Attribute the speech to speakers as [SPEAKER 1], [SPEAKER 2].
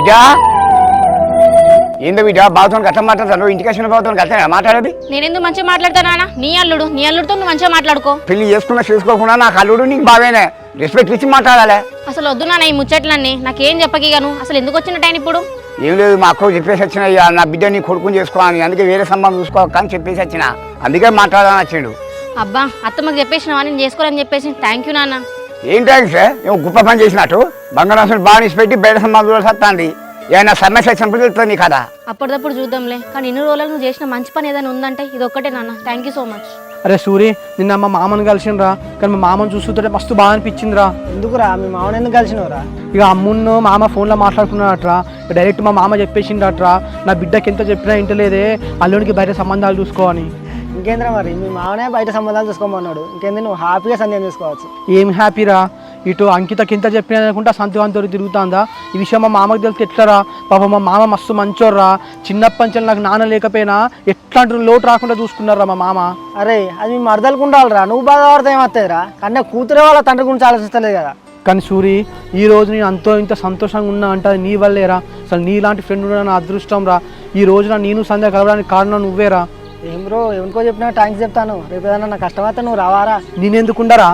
[SPEAKER 1] బిడ్డ ఏందో బిడ్డ బాబుతో గట్ట మాట్లాడతాను ఇంటికి వచ్చిన బాబుతో గట్ట మాట్లాడేది.
[SPEAKER 2] నేనెందుకు మంచిగా మాట్లాడతానా? నీ అల్లుడితో నువ్వు మంచిగా మాట్లాడుకో.
[SPEAKER 1] పెళ్లి చేసుకోకుండా నాకు అల్లుడు నీకు బావేనే రెస్పెక్ట్ ఇచ్చి మాట్లాడాలి.
[SPEAKER 2] అసలు వద్దు నాన్న ఈ ముచ్చట్లన్నీ, నాకేం చెప్పకిగాను. అసలు ఎందుకు వచ్చినట్టు ఇప్పుడు?
[SPEAKER 1] ఏం లేదు, మా అక్క చెప్పేసి వచ్చిన నా బిడ్డ నీ కొడుకుని చేసుకోవాలని, అందుకే వేరే సంబంధం చూసుకోక అని చెప్పేసి వచ్చిన, అందుకే మాట్లాడాలని వచ్చిండు.
[SPEAKER 2] అబ్బా అత్తమ్మకి చెప్పేసినావా నేను చేసుకోవాలని చెప్పేసి? థ్యాంక్ యూ నాన్న.
[SPEAKER 1] ఏం థ్యాంక్స్ ఏమో గొప్ప పని చేసినట్టు. బంగారాసుని బాగా నిసి పెట్టి బయట సంబంధం వస్తుంది. ఏమైనా సమస్య వచ్చినప్పుడు చెప్తుంది నీ కదా.
[SPEAKER 2] అప్పటిదప్పుడు చూద్దాంలే, కానీ ఇన్ని రోజులు నువ్వు చేసిన మంచి పని ఏదైనా ఉందంటే ఇది ఒక్కటే నాన్న. Thank you so much.
[SPEAKER 3] అరే సూరి, నిన్న మా మామని కలిసినరా, కానీ మా మామని చూస్తుంటే మస్తు బాగా అనిపించిందిరా.
[SPEAKER 4] ఎందుకురా మీ మామని ఎందుకు కలిసినవురా?
[SPEAKER 3] ఇక అమ్మున్ను మామ ఫోన్లో మాట్లాడుకున్నాడట్రా. డైరెక్ట్ మా మామ చెప్పేసిండట్రా, నా బిడ్డకి ఎంత చెప్పినా ఇంటలేదే, అల్లుడికి బయట సంబంధాలు చూసుకోవని.
[SPEAKER 4] ఇంకేంద్రా మరి మీ మామనే బయట సంబంధాలు చూసుకోమన్నాడు, ఇంకేంది నువ్వు హ్యాపీగా సందేహం చేసుకోవచ్చు.
[SPEAKER 3] ఏం హ్యాపీరా, ఇటు అంకితకి ఎంత చెప్పినా అనుకుంటా సంతోషంతో తిరుగుతుందా. ఈ విషయం మా మామకి తెలిసి ఎట్లరా? పాప మా మామ మస్తు మంచోర్రా. చిన్నప్పటి నుంచి నాకు నాన్న లేకపోయినా ఎట్లాంటి లోటు రాకుండా చూసుకున్నారా మా మామ.
[SPEAKER 4] అరే అది మీ మరదలకు ఉండాలిరా, నువ్వు బాధపడితే ఏమవుతుందిరా? కన్నా కూతురే వాళ్ళ తండ్రి గురించి ఆలోచిస్తలేదు కదా.
[SPEAKER 3] కానీ సూరి, ఈ రోజు నేను అంతో ఇంత సంతోషంగా ఉన్నా అంటే అది నీ వల్లేరా. అసలు నీలాంటి ఫ్రెండ్ ఉన్న నా అదృష్టం రా. ఈ రోజున నేను సంధ్య కలవడానికి కారణం నువ్వేరా.
[SPEAKER 4] ఏం బ్రో ఎవరికో చెప్పినా థ్యాంక్స్ చెప్తాను, రేపు ఏదన్నా నా కష్టమైతే నువ్వు రావారా?
[SPEAKER 3] నేనెందుకుండరా?